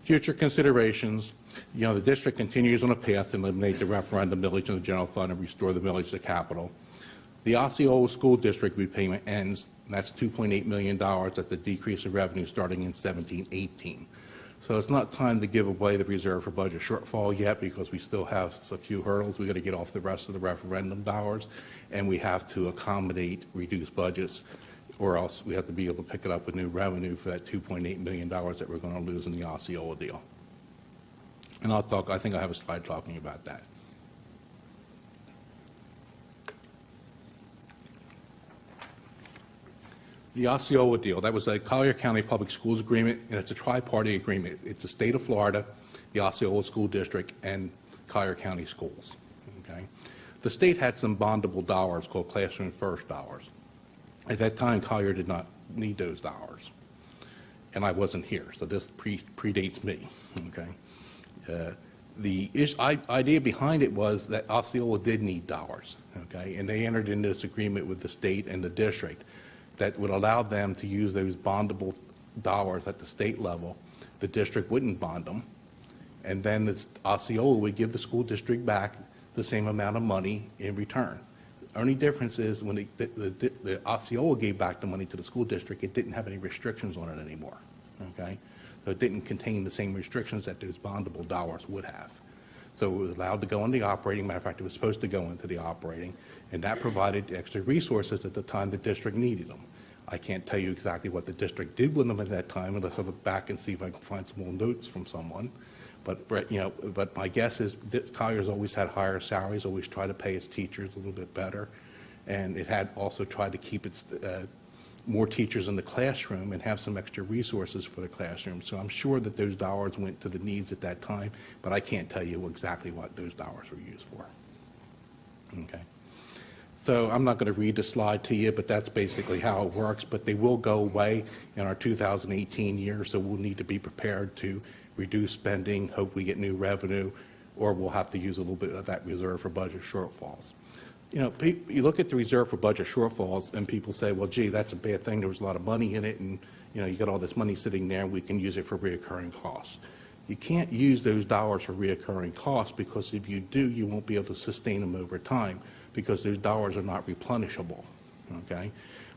Future considerations, the district continues on a path to eliminate the referendum millage in the general fund and restore the millage to capital. The Osceola School District repayment ends, and that's $2.8 million at the decrease in revenue starting in 17-18. So it's not time to give away the reserve for budget shortfall yet, because we still have a few hurdles. We've got to get off the rest of the referendum dollars, and we have to accommodate reduced budgets, or else we have to be able to pick it up with new revenue for that $2.8 million that we're going to lose in the Osceola deal. And I think I have a slide talking about that. The Osceola deal, that was a Collier County Public Schools agreement, and it's a tri-party agreement. It's the state of Florida, the Osceola School District, and Collier County Schools. Okay? The state had some bondable dollars called Classroom First dollars. At that time, Collier did not need those dollars, and I wasn't here, so this predates me. Okay? The idea behind it was that Osceola did need dollars, okay? And they entered into this agreement with the state and the district that would allow them to use those bondable dollars at the state level. The district wouldn't bond them, and then the Osceola would give the school district back the same amount of money in return. The only difference is when the Osceola gave back the money to the school district, it didn't have any restrictions on it anymore, okay? So it didn't contain the same restrictions that those bondable dollars would have. So it was allowed to go in the operating. Matter of fact, it was supposed to go into the operating, and that provided extra resources at the time the district needed them. I can't tell you exactly what the district did with them at that time unless I look back and see if I can find some more notes from someone. But but my guess is that Collier's always had higher salaries, always tried to pay its teachers a little bit better, and it had also tried to keep its more teachers in the classroom and have some extra resources for the classroom. So I'm sure that those dollars went to the needs at that time, but I can't tell you exactly what those dollars were used for. Okay. So I'm not going to read the slide to you, but that's basically how it works. But they will go away in our 2018 year, so we'll need to be prepared to reduce spending, hope we get new revenue, or we'll have to use a little bit of that reserve for budget shortfalls. You look at the reserve for budget shortfalls, and people say, well, gee, that's a bad thing. There was a lot of money in it, and you got all this money sitting there, and we can use it for reoccurring costs. You can't use those dollars for reoccurring costs, because if you do, you won't be able to sustain them over time, because those dollars are not replenishable. Okay?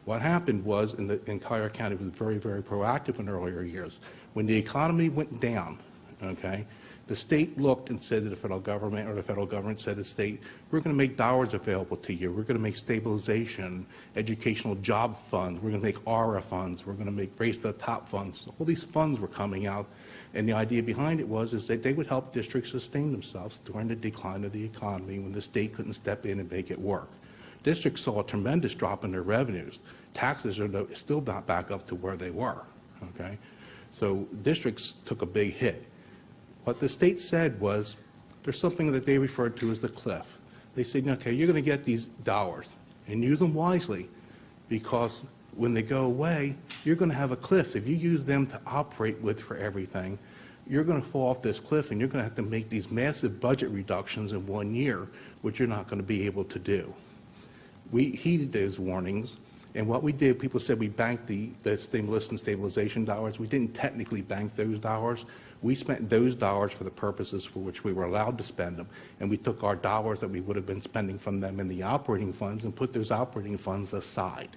What happened was, in Collier County, was very, very proactive in earlier years. When the economy went down, okay, the state looked and said to the federal government, or the federal government said to the state, we're going to make dollars available to you. We're going to make stabilization, educational job funds. We're going to make ARA funds. We're going to make Race to the Top funds. All these funds were coming out, and the idea behind it was that they would help districts sustain themselves during the decline of the economy when the state couldn't step in and make it work. Districts saw a tremendous drop in their revenues. Taxes are still not back up to where they were. Okay, so districts took a big hit. What the state said was, there's something that they referred to as the cliff. They said, okay, you're going to get these dollars and use them wisely, because when they go away, you're going to have a cliff. If you use them to operate with for everything, you're going to fall off this cliff, and you're going to have to make these massive budget reductions in 1 year, which you're not going to be able to do. We heeded those warnings, and what we did, people said we banked the stimulus and stabilization dollars. We didn't technically bank those dollars. We spent those dollars for the purposes for which we were allowed to spend them, and we took our dollars that we would have been spending from them in the operating funds and put those operating funds aside.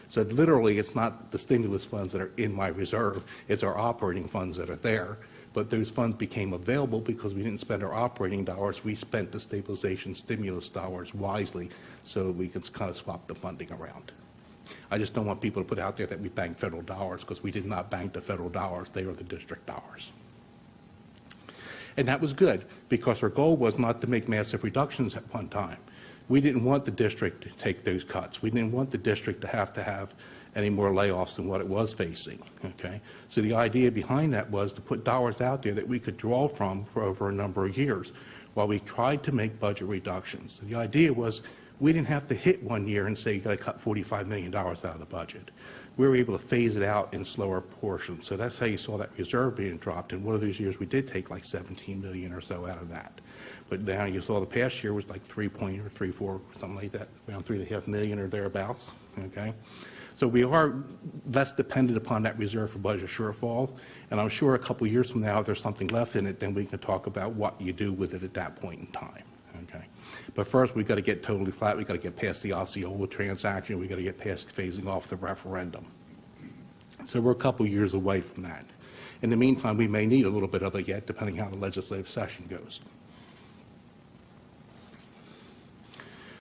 So literally, it's not the stimulus funds that are in my reserve, it's our operating funds that are there. But those funds became available because we didn't spend our operating dollars. We spent the stabilization stimulus dollars wisely so we could kind of swap the funding around. I just don't want people to put out there that we banked federal dollars, because we did not bank the federal dollars. They are the district dollars. And that was good, because our goal was not to make massive reductions at one time. We didn't want the district to take those cuts. We didn't want the district to have any more layoffs than what it was facing. Okay? So the idea behind that was to put dollars out there that we could draw from for over a number of years while we tried to make budget reductions. So the idea was we didn't have to hit 1 year and say you got to cut $45 million out of the budget. We were able to phase it out in slower portions. So that's how you saw that reserve being dropped. And one of those years we did take like 17 million or so out of that. But now you saw the past year was like 3.4, something like that, around 3.5 million or thereabouts. Okay, So we are less dependent upon that reserve for budget shortfall, and I'm sure a couple of years from now, if there's something left in it, then we can talk about what you do with it at that point in time. Okay. But first, we've got to get totally flat. We've got to get past the Osceola transaction. We've got to get past phasing off the referendum. So we're a couple years away from that. In the meantime, we may need a little bit of it yet, depending how the legislative session goes.